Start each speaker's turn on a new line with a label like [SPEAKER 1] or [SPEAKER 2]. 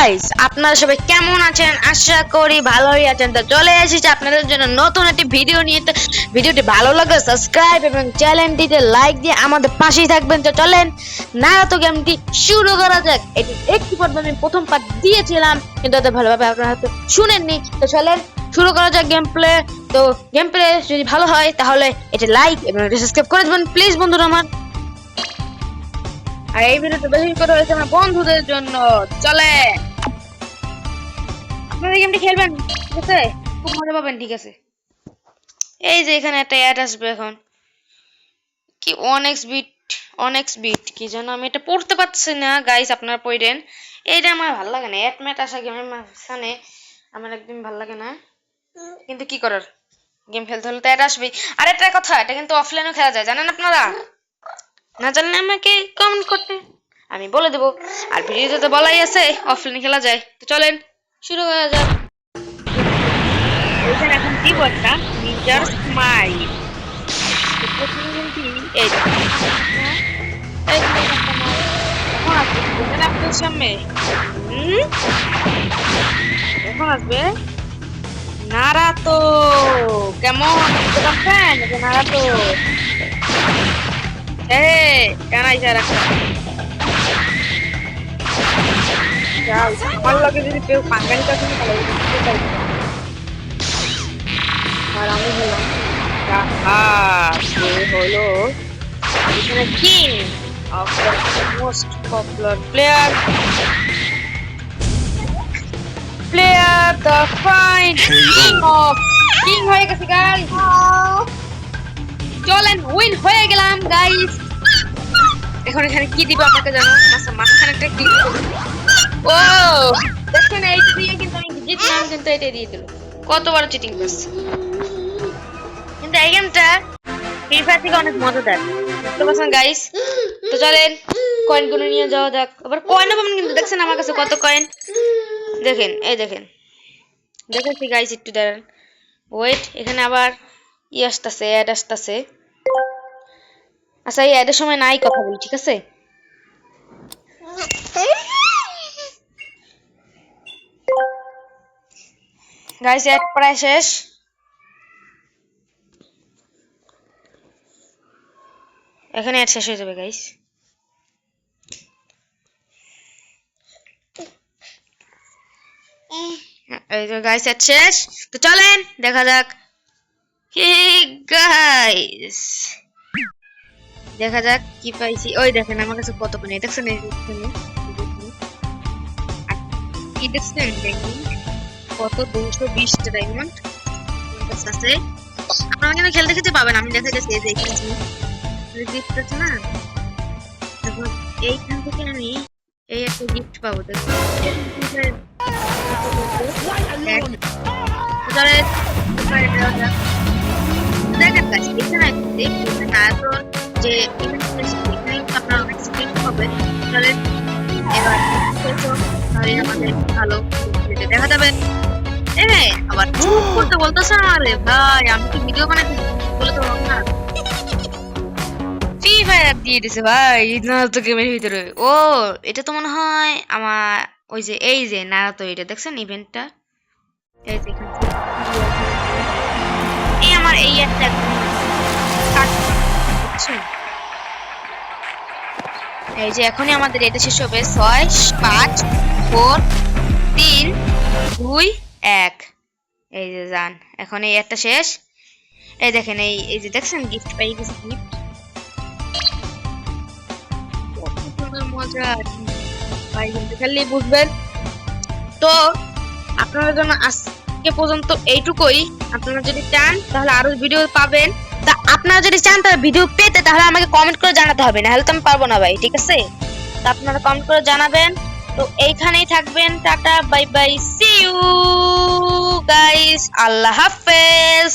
[SPEAKER 1] Guys, আপনারা সবাই কেমন আছেন? আশা করি ভালোই আছেন। তো চলে এসেছি আপনাদের জন্য নতুন একটি ভিডিও নিয়ে। তো ভিডিওটি ভালো লাগলে সাবস্ক্রাইব এবং চ্যানেলটিতে লাইক দিয়ে আমাদের পাশেই থাকবেন। তো চলেন নারুতো গেমটি শুরু করা যাক। এটি একটি পর্ব আমি প্রথম পার্ট দিয়েছিলাম, কিন্তু এত ভালোভাবে আপনারা হয়তো শুনেননি। তো চলেন শুরু করা যাক গেম প্লে। তো গেম প্লে যদি ভালো হয় তাহলে এটি লাইক এবং সাবস্ক্রাইব করে দেবেন প্লিজ বন্ধুরা আমার। আর এই ভিডিওটা বেশি করে হয়েছে আমার বন্ধুদের জন্য। চলে আপনারা গেমটি খেলবেন, ঠিক আছে? খুব মজা পাবেন, ঠিক আছে? এই যে এখানে একটা অ্যাড আসবে এখন, কি অনেক্স বিট কি যেন, আমি এটা পড়তে পারছি না গাইস, আপনারা পড়েন। এইটা আমার ভালো লাগে না, অ্যাড ম্যাট আসা গেমের মাঝখানে আমার একদম ভালো লাগে না, কিন্তু কি করার, গেম খেলতে হলে তো অ্যাড আসবেই। আর একটা কথা, এটা কিন্তু অফলাইনেও খেলা যায়, জানেন আপনারা? না জানলে আমাকে কমেন্ট করতে, আমি বলে দেবো। আর ভিডিওতে তো বলাই আছে অফলাইনে খেলা যায়। তো চলেন শুরু করা যাক। এখানে এখন দিব একটা নিনজার স্মাইল। এই যে এখন আসবে আপনার সামনে, এখন আসবে নারাতো। কেমন বুঝতে পারছেন? নারাতো কেন আইসা রাখা ভালো লাগে যদি কেউ পাঙ্গানি কাছে ভালো লাগে। আর আমি হলাম হলো এখানে king of the most popular player the fine king হয়ে গেছে গাইস। চলেন উইন হয়ে গেলাম গাইস। এখন এখানে কি দিব আপনাকে জানো? মাঝখানে একটা ক্লিক করব। ও দেখেন, এইটা দিয়ে কিন্তু আমি জিতলাম, কিন্তু এটা দিয়ে দিল। কত বড় চিটিং করছে। কিন্তু এই গেমটা ফ্রি ফায়ার থেকে অনেক মজাদার, বুঝতে পারছেন গাইস? তো চলেন কয়েন গুলো নিয়ে যাওয়া যাক। আবার কয়েনও পাবেন, কিন্তু দেখছেন আমার কাছে কত কয়েন, দেখেন এই দেখেন দেখেছি গাইস। একটু দাঁড়ান, ওয়েট, এখানে আবার আসতেছে, অ্যাড আসতেছে। আচ্ছা, এই অ্যাডের সময় নাই কথা বলি, ঠিক আছে? গাইস অ্যাড প্রায় শেষ। এখানে অ্যাড শেষ হয়ে যাবে গাইস। এই যে গাইস অ্যাড শেষ। তো চলেন দেখা যাক। গাইস দেখা যাক কি পাইছি। ওই দেখেন আমার কাছে কত কোন দেখছেন, কি দেখছেন কত 220টা ডায়মন্ড আছে। আপনারা কিন্তু খেলতে খেতে পাবেন, আমি দেখা যাচ্ছে এই যে গিফট আছে না, এখন এইখান থেকে আমি এই একটা গিফট পাবো। দেখেন যে আপনার অনেক স্ক্রিপ্ট হবে। এবার আমাদের ভালো দেখা যাবে। আবার চুপ করতে বলতেছে না রে ভাই, আমি কি ভিডিও বানাতে বলে তো না। ফ্রি ফায়ার দিয়ে দিছে ভাই নারুতো গেমের ভিতরে। ও এটা তো মনে হয় আমার ওই যে এই যে নারুতো, এটা দেখছেন ইভেন্টটা, এই যে এই আমার এই একটা এই যে এখনই আমাদের এটা শেষ হবে। 6 5 4 3 2 1। এই যে যান, এখন এই একটা শেষ। এই দেখেন এই যে দেখছেন গিফট পাই গেছে, গিফট মজা ভাই, কিন্তু খেললে বুঝবেন। তো আপনাদের জন্য আজকে পর্যন্ত এইটুকুই। আপনারা যদি চান তাহলে আরো ভিডিও পাবেন। তা আপনারা যদি চান তাহলে ভিডিও পেতে, তাহলে আমাকে কমেন্ট করে জানাতে হবে, না হলে তো আমি পারবো না ভাই, ঠিক আছে? তো আপনারা কমেন্ট করে জানাবেন। তো এইখানেই থাকবেন, tata bye bye, see you guys, আল্লাহ হাফেজ।